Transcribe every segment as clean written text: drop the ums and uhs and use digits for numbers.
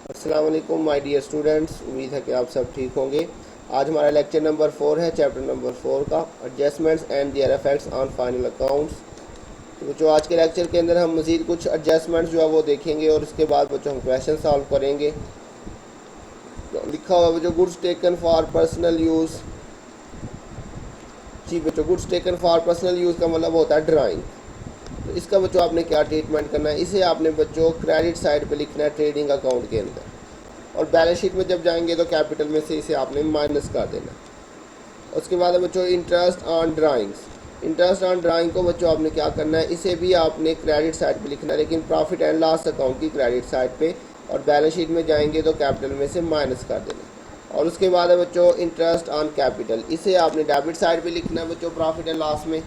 अस्सलाम वालेकुम my dear students, उम्मीद है कि आप सब ठीक होंगे। आज हमारा लेक्चर नंबर 4 है, चैप्टर नंबर 4 का adjustments and there effects on final accounts. तो बच्चों आज के लेक्चर के अंदर हम मज़ीद कुछ एडजस्टमेंट्स जो है वो देखेंगे और उसके बाद बच्चों हम क्वेश्चन सॉल्व करेंगे। तो लिखा हुआ बच्चों goods taken for personal use. जी बच्चों, goods taken for personal use का मतलब होता है ड्राइंग। तो इसका बच्चों आपने क्या ट्रीटमेंट करना है, इसे आपने बच्चों क्रेडिट साइड पे लिखना है ट्रेडिंग अकाउंट के अंदर, और बैलेंस शीट में जब जाएंगे तो कैपिटल में से इसे आपने माइनस कर देना। उसके बाद बच्चों interest on drawings. Interest on drawing को बच्चों आपने क्या करना है, इसे भी आपने क्रेडिट साइड पे लिखना है, लेकिन प्रॉफिट एंड लॉस अकाउंट की क्रेडिट साइड पे, और बैलेंस शीट में जाएंगे तो कैपिटल में से माइनस कर देना। और उसके बाद है बच्चों इंटरेस्ट ऑन कैपिटल, इसे आपने डेबिट साइड पे लिखना है बच्चों प्रॉफिट एंड लॉस में,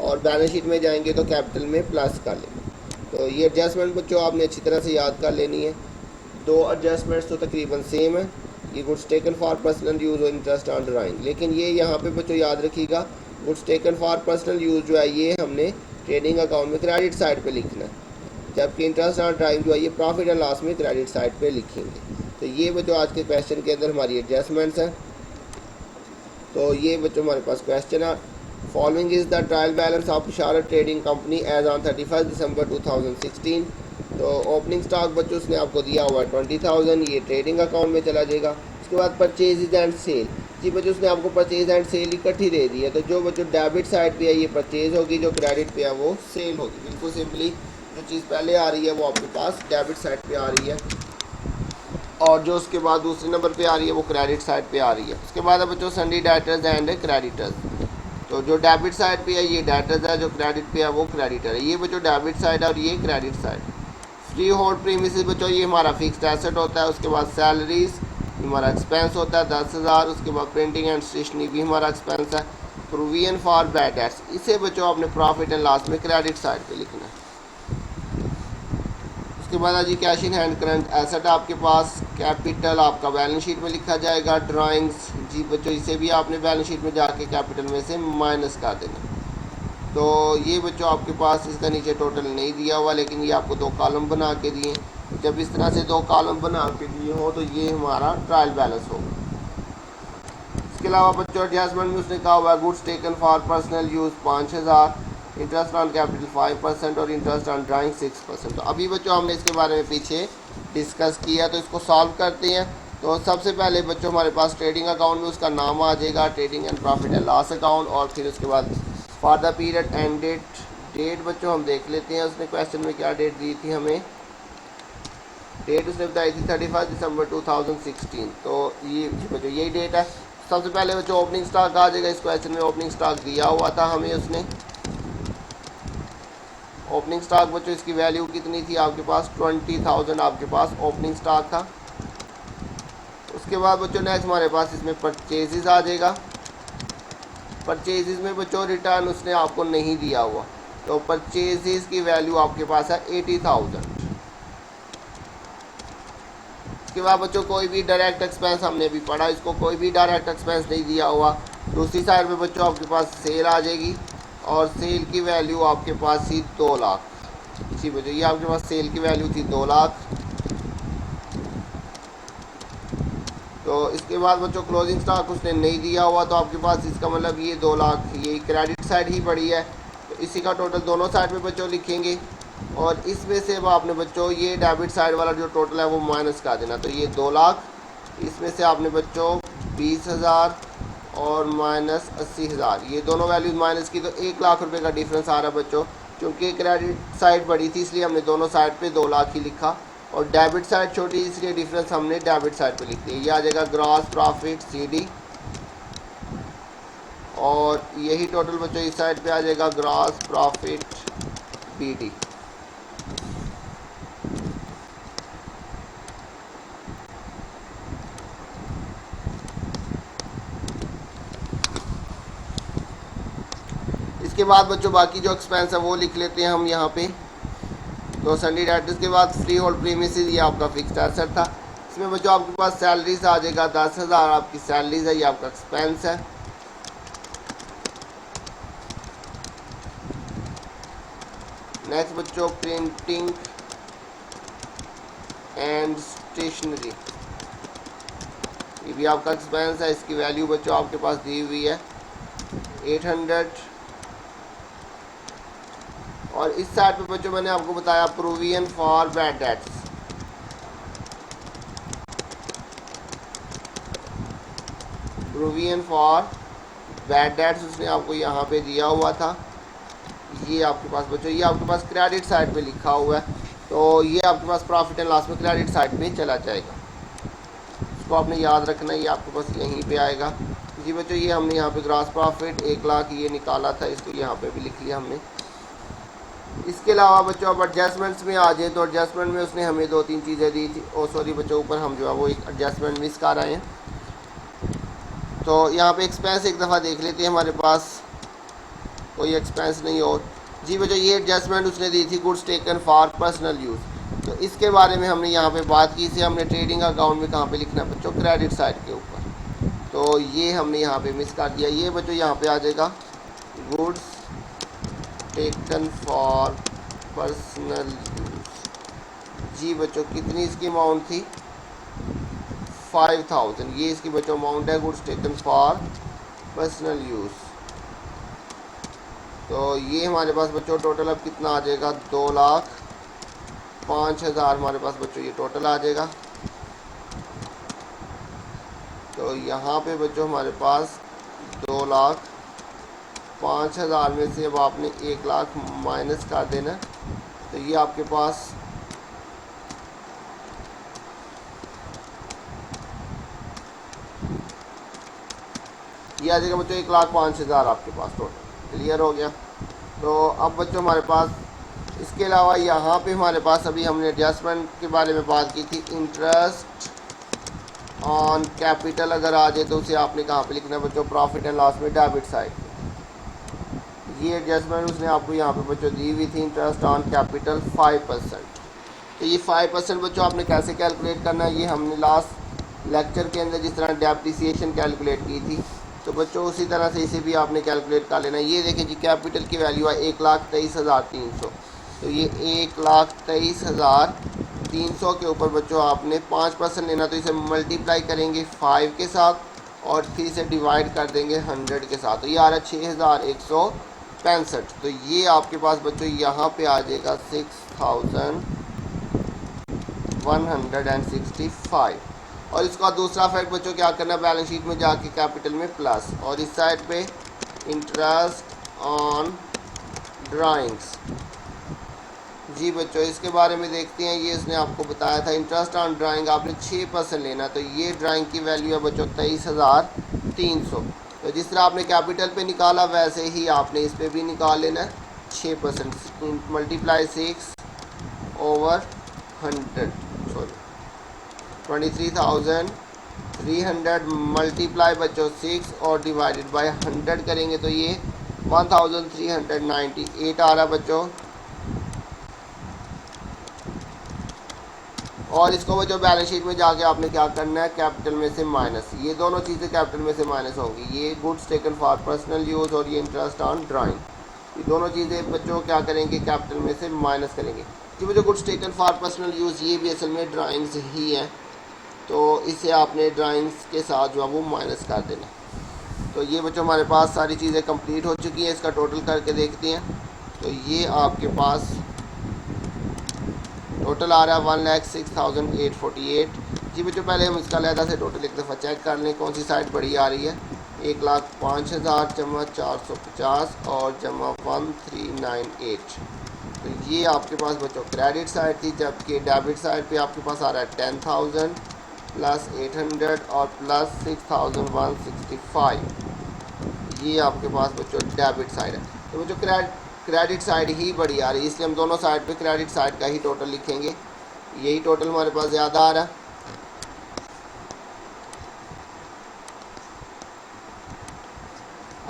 और बैलेंस शीट में जाएंगे तो कैपिटल में प्लस कर लेना। तो ये एडजस्टमेंट बच्चों आपने अच्छी तरह से याद कर लेनी है। दो एडजस्टमेंट्स तो तकरीबन सेम है, ये goods taken for personal use और इंटरेस्ट ऑन ड्राइंग, लेकिन ये यहाँ पे बच्चों याद रखिएगा goods taken for personal use जो है ये हमने ट्रेडिंग अकाउंट में क्रेडिट साइड पे लिखना है, जबकि इंटरेस्ट ऑन ड्राइंग जो है ये प्रॉफिट एंड लॉस में क्रेडिट साइड पे लिखेंगे। तो ये बच्चों आज के क्वेश्चन के अंदर हमारी एडजस्टमेंट्स हैं। तो ये बच्चों हमारे पास क्वेश्चन है, following is the trial balance of Ishrat trading company as on 31 December 2016। तो ओपनिंग स्टॉक बच्चों उसने आपको दिया हुआ है 20,000, ये ट्रेडिंग अकाउंट में चला जाएगा। उसके बाद परचेज एंड सेल, जी बच्चों उसने आपको परचेज एंड सेल इकट्ठी दे दी है, तो जो बच्चों डेबिट साइड पे है ये परचेज होगी, जो क्रेडिट पे है वो सेल होगी। बिल्कुल सिंपली जो चीज़ पहले आ रही है वो आपके पास डेबिट साइड पे आ रही है, और जो उसके बाद दूसरे नंबर पे आ रही है वो क्रेडिट साइड पे आ रही है। उसके बाद है बच्चों सन्डी डेटर्स एंड क्रेडिटर्स। तो जो डेबिट साइड पे है ये डेटर्स है, जो क्रेडिट पे है वो क्रेडिटर है। ये बच्चों डेबिट साइड है और ये credit side. Free hold premises बच्चों ये हमारा फिक्स्ड एसेट होता है। उसके बाद सैलरीज हमारा एक्सपेंस होता है 10,000। उसके बाद प्रिंटिंग एंड स्टेशनरी भी हमारा एक्सपेंस है। प्रोविजन फॉर बैड डेट्स, इसे बच्चों आपने प्रॉफिट एंड लॉस में क्रेडिट साइड पे लिखना है। उसके बाद जी cash in hand current asset आपके पास, कैपिटल आपका बैलेंस शीट में लिखा जाएगा। ड्राइंग्स जी बच्चों इसे भी आपने बैलेंस शीट में जाके कैपिटल में से माइनस कर देना। तो ये बच्चों आपके पास इसका नीचे टोटल नहीं दिया हुआ, लेकिन ये आपको दो कॉलम बना के दिए। जब इस तरह से दो कॉलम बना के दिए हो तो ये हमारा ट्रायल बैलेंस होगा। इसके अलावा बच्चों एडजस्टमेंट में उसने कहा हुआ goods taken for personal use 5,000, interest on capital 5% और इंटरेस्ट ऑन ड्राइंग 6%। तो अभी बच्चों हमने इसके बारे में पीछे डिस्कस किया, तो इसको सॉल्व करते हैं। तो सबसे पहले बच्चों हमारे पास ट्रेडिंग अकाउंट में उसका नाम आ जाएगा, trading and profit and loss account, और फिर उसके बाद for the period end date बच्चों हम देख लेते हैं उसने क्वेश्चन में क्या डेट दी थी हमें। डेट उसने बताई थी 31 दिसंबर 2016। तो ये बच्चों यही डेट है। सबसे पहले बच्चों ओपनिंग स्टॉक आ जाएगा। इस क्वेश्चन में ओपनिंग स्टॉक दिया हुआ था हमें उसने। ओपनिंग स्टॉक बच्चों इसकी वैल्यू कितनी थी आपके पास, 20,000 आपके पास ओपनिंग स्टॉक था। उसके बाद बच्चों नेक्स्ट हमारे पास इसमें परचेजेस आ जाएगा। परचेजेस में बच्चों रिटर्न उसने आपको नहीं दिया हुआ, तो परचेजेस की वैल्यू आपके पास है 80,000। उसके बाद बच्चों कोई भी डायरेक्ट एक्सपेंस हमने भी पढ़ा, इसको कोई भी डायरेक्ट एक्सपेंस नहीं दिया हुआ। दूसरी साइड में बच्चों आपके पास सेल आ जाएगी, और सेल की वैल्यू आपके पास थी 2 लाख। जी बच्चों ये आपके पास सेल की वैल्यू थी 2 लाख। तो इसके बाद बच्चों क्लोजिंग स्टॉक उसने नहीं दिया हुआ, तो आपके पास इसका मतलब ये 2 लाख ये क्रेडिट साइड ही पड़ी है। तो इसी का टोटल दोनों साइड में बच्चों लिखेंगे, और इसमें से अब आपने बच्चों ये डेबिट साइड वाला जो टोटल है वो माइनस कर देना। तो ये 2 लाख, इसमें से आपने बच्चों 20,000 और माइनस 80,000, ये दोनों वैल्यूज़ माइनस की, तो 1 लाख रुपए का डिफरेंस आ रहा है बच्चों। क्योंकि क्रेडिट साइड बड़ी थी इसलिए हमने दोनों साइड पे 2 लाख ही लिखा, और डेबिट साइड छोटी इसलिए डिफरेंस हमने डेबिट साइड पे लिख दिया। ये आ जाएगा ग्रॉस प्रॉफिट CD, और यही टोटल बच्चों इस साइड पे आ जाएगा ग्रॉस प्रॉफिट BD। इसके बाद बच्चों बाकी जो एक्सपेंस है वो लिख लेते हैं हम यहाँ पे। तो सन्डी डेटर्स के बाद फ्री होल्ड प्रीमिसेस ये आपका फिक्स्ड एसेट था। इसमें बच्चों आपके पास सैलरीज आ जाएगा 10,000 आपकी सैलरीज है, ये आपका एक्सपेंस है। नेक्स्ट बच्चों प्रिंटिंग एंड स्टेशनरी, ये भी आपका एक्सपेंस है। इसकी वैल्यू बच्चों आपके पास दी हुई है 800। और इस साइड पे बच्चों मैंने आपको बताया provision for bad debts, provision for bad debts उसने आपको यहाँ पे दिया हुआ था। ये आपके पास बच्चों, ये आपके पास क्रेडिट साइड पे लिखा हुआ है, तो ये आपके पास प्रॉफिट एंड लॉस में क्रेडिट साइड पे चला जाएगा। इसको आपने याद रखना है, ये आपके पास यहीं पे आएगा। जी बच्चों, ये हमने यहाँ पे ग्रॉस प्रॉफिट 1 लाख ये निकाला था, इसको यहाँ पे भी लिख लिया हमने। इसके अलावा बच्चों अब एडजस्टमेंट्स में आ जाए तो एडजस्टमेंट में उसने हमें 2-3 चीज़ें दी थी। ओ सॉरी बच्चों, ऊपर हम जो है वो एक एडजस्टमेंट मिस कर आए हैं। तो यहाँ पे एक्सपेंस एक दफ़ा देख लेते हैं, हमारे पास कोई एक्सपेंस नहीं। और जी बच्चों, ये एडजस्टमेंट उसने दी थी goods taken for personal use, तो इसके बारे में हमने यहाँ पे बात की। इसे हमने ट्रेडिंग अकाउंट में कहाँ पे लिखना है बच्चों, क्रेडिट साइड के ऊपर, तो ये हमने यहाँ पे मिस कर दिया। ये बच्चों यहाँ पे आ जाएगा goods taken for personal use. जी बच्चों, कितनी इसकी अमाउंट थी 5000, ये इसकी बच्चों अमाउंट है goods taken for personal use. तो ये हमारे पास बच्चों टोटल अब कितना आ जाएगा 2,05,000 हमारे पास बच्चों ये टोटल आ जाएगा। तो यहाँ पे बच्चों हमारे पास 2,05,000 में से अब आपने 1 लाख माइनस कर देना, तो ये आपके पास ये आ जाएगा बच्चों 1,05,000 आपके पास टोटल। क्लियर हो गया। तो अब बच्चों हमारे पास इसके अलावा यहाँ पे हमारे पास अभी हमने एडजस्टमेंट के बारे में बात की थी। इंटरेस्ट ऑन कैपिटल अगर आ जाए तो उसे आपने कहाँ पे लिखना है बच्चों, प्रॉफिट एंड लॉस में डेबिट साइड। ये एडजस्टमेंट उसने आपको यहाँ पे बच्चों दी हुई थी, इंटरेस्ट ऑन कैपिटल 5%। तो ये 5% बच्चों आपने कैसे कैलकुलेट करना है, ये हमने लास्ट लेक्चर के अंदर जिस तरह डेप्रिसिएशन कैलकुलेट की थी, तो बच्चों उसी तरह से इसे भी आपने कैलकुलेट कर लेना। ये देखें जी, कैपिटल की वैल्यू है 1,23,300, तो ये 1,23,300 के ऊपर बच्चों आपने 5% लेना, तो इसे मल्टीप्लाई करेंगे 5 के साथ और 3 से डिवाइड कर देंगे 100 के साथ, तो ये आ रहा है 6,165। तो ये आपके पास बच्चों यहाँ पे आ जाएगा 6,165। और इसका दूसरा फैक्ट बच्चों क्या करना है, बैलेंस शीट में जाके कैपिटल में प्लस, और इस साइड पे इंटरेस्ट ऑन ड्राइंग्स। जी बच्चों, इसके बारे में देखते हैं। ये इसने आपको बताया था इंटरेस्ट ऑन ड्राइंग आपने 6% लेना, तो ये ड्राइंग की वैल्यू है बच्चों 23,300। तो जिस तरह आपने कैपिटल पे निकाला वैसे ही आपने इस पर भी निकाल लेना है 6%, मल्टीप्लाई 6/100, सॉरी 23,300 मल्टीप्लाई बच्चों 6 और डिवाइडेड बाय 100 करेंगे तो ये 1,398 आ रहा बच्चों। और इसको बच्चों बैलेंस शीट में जाके आपने क्या करना है, कैपिटल में से माइनस, ये दोनों चीज़ें कैपिटल में से माइनस होंगी, ये goods taken for personal use और ये इंटरेस्ट ऑन ड्राइंग, ये दोनों चीज़ें बच्चों क्या करेंगे, कैपिटल में से माइनस करेंगे। कि बच्चों goods taken for personal use ये भी असल में ड्राइंग्स ही हैं, तो इसे आपने ड्राइंग्स के साथ जो है वो माइनस कर देना। तो ये बच्चों हमारे पास सारी चीज़ें कंप्लीट हो चुकी हैं। इसका टोटल करके देखते हैं, तो ये आपके पास टोटल आ रहा है 1,06,848। जी बच्चों, पहले हम इसका अलहदा से टोटल एक दफ़ा चेक कर लें कौन सी साइड बड़ी आ रही है। 1,05,000 जमा 450 और जमा 1,398, तो ये आपके पास बच्चों क्रेडिट साइड थी, जबकि डेबिट साइड पे आपके पास आ रहा है 10,000 प्लस 800 और प्लस 6,165, ये आपके पास बच्चों डेबिट साइड है। तो बच्चों क्रेडिट साइड ही बड़ी आ रही है, इसलिए हम दोनों साइड पे क्रेडिट साइड का ही टोटल लिखेंगे। यही टोटल हमारे पास ज़्यादा आ रहा है।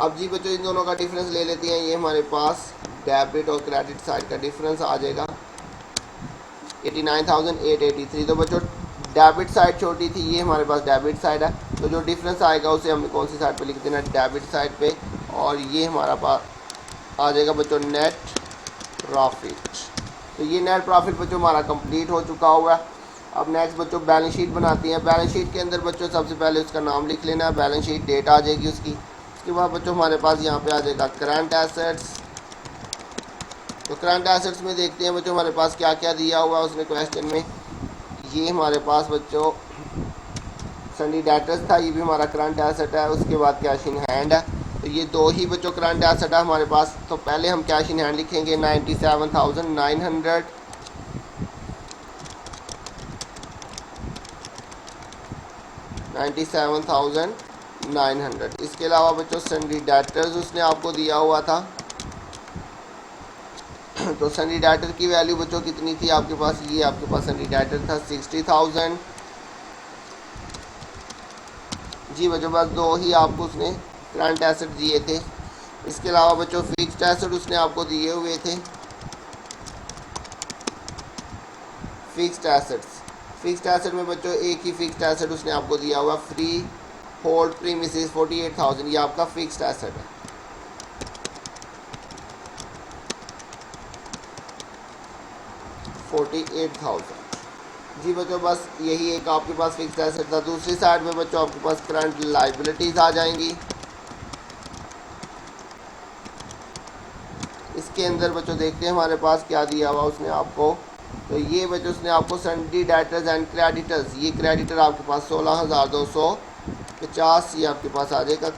अब जी बच्चों इन दोनों का डिफरेंस ले लेते हैं। ये हमारे पास डेबिट और क्रेडिट साइड का डिफरेंस आ जाएगा 89,883। तो बच्चों डेबिट साइड छोटी थी, ये हमारे पास डेबिट साइड है, तो जो डिफरेंस आएगा उसे हमने कौन सी साइड पे लिख देना, डेबिट साइड पे। और ये हमारा पास आ जाएगा बच्चों नेट प्रॉफिट। तो ये नेट प्रॉफिट बच्चों हमारा कंप्लीट हो चुका हुआ है। अब नेक्स्ट बच्चों बैलेंस शीट बनाती हैं। बैलेंस शीट के अंदर बच्चों सबसे पहले उसका नाम लिख लेना है, बैलेंस शीट डेट आ जाएगी उसकी। उसके बाद बच्चों हमारे पास यहाँ पे आ जाएगा करंट एसेट्स। तो करंट एसेट्स में देखते हैं बच्चों हमारे पास क्या क्या दिया हुआ है उसने क्वेश्चन में। ये हमारे पास बच्चों सन्डी डेटर्स था, ये भी हमारा करंट एसेट है। उसके बाद कैश इन हैंड है, तो ये दो ही बच्चों करंट एसेट है हमारे पास। तो पहले हम कैश इन हैंड लिखेंगे 97,900। $97,900। इसके अलावा बच्चों सन्डी डेटर्स उसने आपको दिया हुआ था। तो सन्डी डेटर की वैल्यू बच्चों कितनी थी आपके पास, ये आपके पास सन्डी डेटर था 60,000। जी बच्चों बस दो ही आपको उसने करंट एसेट दिए थे। इसके अलावा बच्चों फिक्स्ड एसेट उसने आपको दिए हुए थे। फिक्स्ड एसेट में बच्चों एक ही फिक्स्ड एसेट उसने आपको दिया हुआ, फ्री होल्ड प्रीमिसेस 48,000, ये आपका फिक्स्ड एसेट है। जी बच्चों बस यही एक आपके पास फिक्स्ड एसेट था। दूसरी साइड में बच्चों आपके पास करंट लाइबिलिटीज आ जाएंगी। इसके अंदर बच्चों देखते हैं हमारे पास क्या दिया हुआ उसने आपको। तो ये बच्चों उसने आपको सन्डी डेटर्स एंड क्रेडिटर्स, ये क्रेडिटर आपके पास 16,250, ये आपके पास आ जाएगा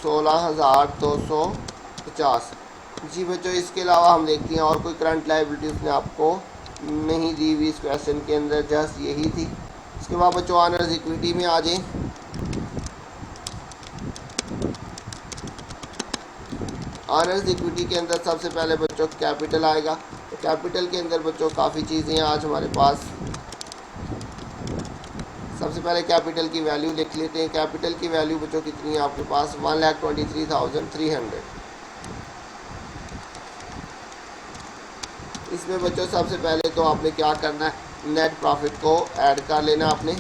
16,250। जी बच्चों इसके अलावा हम देखते हैं और कोई करंट लाइबिलिटी उसने आपको नहीं दी हुई इस क्वेश्चन के अंदर, जस्ट यही थी। इसके बाद बच्चों ऑनर्स इक्विटी में आ जाए। ऑनर्स इक्विटी के अंदर सबसे पहले बच्चों कैपिटल आएगा। तो कैपिटल के अंदर बच्चों काफ़ी चीज़ें हैं आज हमारे पास। सबसे पहले कैपिटल की वैल्यू लिख लेते हैं। कैपिटल की वैल्यू बच्चों कितनी है आपके पास, 1,23,300। इसमें बच्चों सबसे पहले तो आपने क्या करना है, नेट प्रॉफिट को ऐड कर लेना आपने।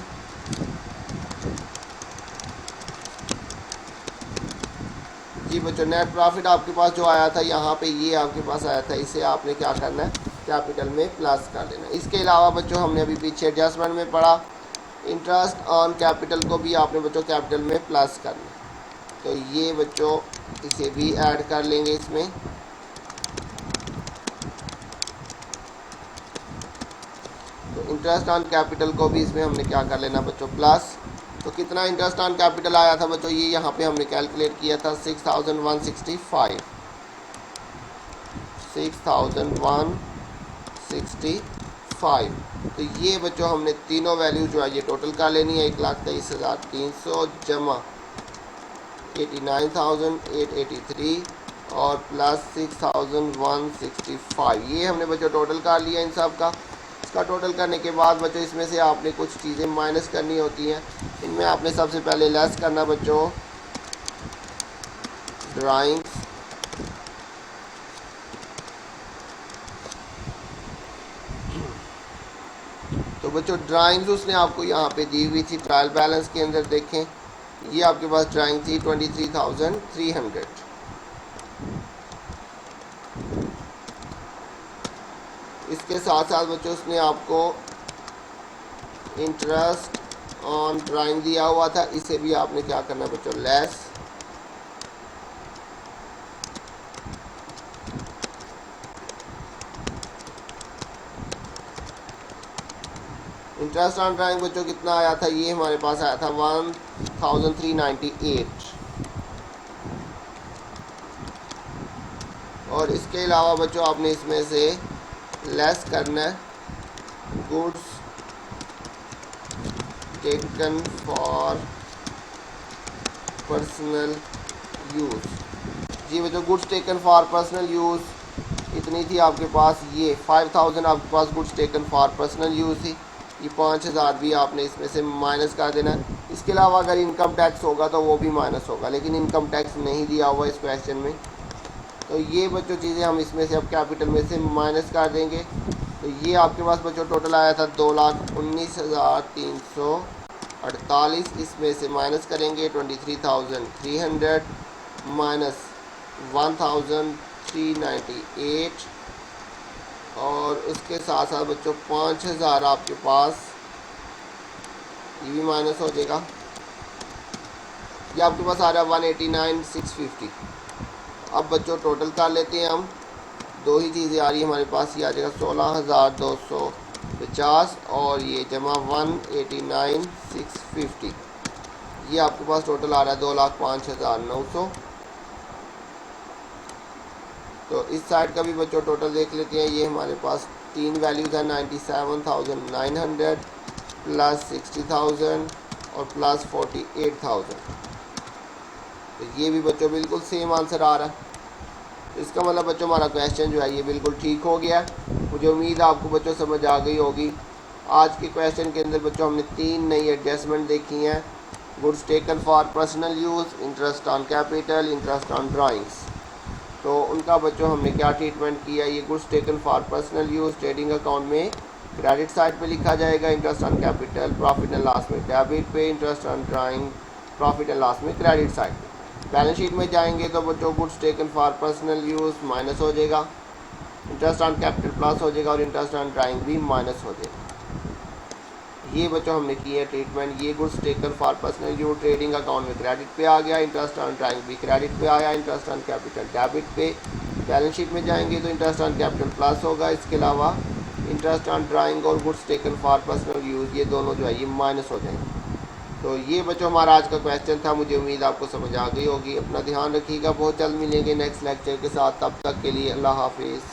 जी बच्चों नेट प्रॉफिट आपके पास जो आया था यहाँ पे, ये आपके पास आया था, इसे आपने क्या करना है, कैपिटल में प्लस कर देना। इसके अलावा बच्चों हमने अभी पीछे एडजस्टमेंट में पढ़ा, इंटरेस्ट ऑन कैपिटल को भी आपने बच्चों कैपिटल में प्लस करना। तो ये बच्चों इसे भी ऐड कर लेंगे इसमें। तो इंटरेस्ट ऑन कैपिटल को भी इसमें हमने क्या कर लेना बच्चों, प्लस। तो कितना इंटरेस्ट ऑन कैपिटल आया था बच्चों, ये यहाँ पे हमने कैलकुलेट किया था 6,165। 6,165। तो ये बच्चों हमने तीनों वैल्यू जो है ये टोटल कर लेनी है, 1,23,300 जमा 89,883 और प्लस 6,165। ये हमने बच्चों टोटल कर लिया इन सब का। इसका टोटल करने के बाद बच्चों इसमें से आपने कुछ चीज़ें माइनस करनी होती हैं। इनमें आपने सबसे पहले लेस करना बच्चों ड्राइंग्स। तो बच्चों ड्राइंग्स उसने आपको यहाँ पे दी हुई थी ट्रायल बैलेंस के अंदर, देखें ये आपके पास ड्राइंग थी 23,300। इसके साथ साथ बच्चों उसने आपको इंटरेस्ट ऑन ड्राइंग दिया हुआ था, इसे भी आपने क्या करना है बच्चों, लेस। इंटरेस्ट ऑन ड्राइंग बच्चों कितना आया था, ये हमारे पास आया था 1,398। और इसके अलावा बच्चों आपने इसमें से लेस करना है goods taken for personal use. जी बच्चों goods taken for personal use इतनी थी आपके पास, ये 5,000 आपके पास goods taken for personal use थी। ये 5,000 भी आपने इसमें से माइनस कर देना है। इसके अलावा अगर इनकम टैक्स होगा तो वो भी माइनस होगा, लेकिन इनकम टैक्स नहीं दिया हुआ इस क्वेश्चन में। तो ये बच्चों चीज़ें हम इसमें से अब कैपिटल में से माइनस कर देंगे। तो ये आपके पास बच्चों टोटल आया था 2,19,348। इसमें से माइनस करेंगे 23,300 माइनस 1,398 और इसके साथ साथ बच्चों 5000 आपके पास ये भी माइनस हो जाएगा। ये आपके पास आ रहा है 189,650। अब बच्चों टोटल कर लेते हैं हम। दो ही चीज़ें आ रही है हमारे पास, ये आ जाएगा 16,250 और ये जमा 189,650। ये आपके पास टोटल आ रहा है 2,05,900। तो इस साइड का भी बच्चों टोटल देख लेते हैं। ये हमारे पास तीन वैल्यूज़ हैं, 97,900 प्लस 60,000 और प्लस 48,000। तो ये भी बच्चों बिल्कुल सेम आंसर आ रहा है। तो इसका मतलब बच्चों हमारा क्वेश्चन जो है ये बिल्कुल ठीक हो गया। मुझे उम्मीद है आपको बच्चों समझ आ गई होगी। आज के क्वेश्चन के अंदर बच्चों हमने तीन नई एडजस्टमेंट देखी हैं। Goods taken for personal use, interest on capital, interest on drawings. तो उनका बच्चों हमने क्या ट्रीटमेंट किया। ये goods taken for personal use trading account में क्रेडिट साइड पे लिखा जाएगा, interest on capital profit and loss में डेबिट पे, interest on drawing profit and loss में क्रेडिट साइड पे। बैलेंस शीट में जाएंगे तो बच्चों goods taken for personal use minus हो जाएगा, इंटरेस्ट ऑन कैपिटल प्लस हो जाएगा और इंटरेस्ट ऑन ड्राइंग भी माइनस हो जाएगा। ये बच्चों हमने की है ट्रीटमेंट। ये goods taken for personal use trading account में क्रेडिट पे आ गया, इंटरेस्ट ऑन ड्राइंग भी क्रेडिट पे आया, इंटरेस्ट ऑन कैपिटल डेबिट पे। बैलेंस शीट में जाएंगे तो इंटरेस्ट ऑन कैपिटल प्लस होगा, इसके अलावा इंटरेस्ट ऑन ड्राइंग और goods taken for personal use ये दोनों जो है ये माइनस हो जाएंगे। तो ये बच्चों हमारा आज का क्वेश्चन था। मुझे उम्मीद आपको समझ आ गई होगी। अपना ध्यान रखिएगा, बहुत जल्द मिलेंगे नेक्स्ट लेक्चर के साथ। तब तक के लिए अल्लाह हाफिज़।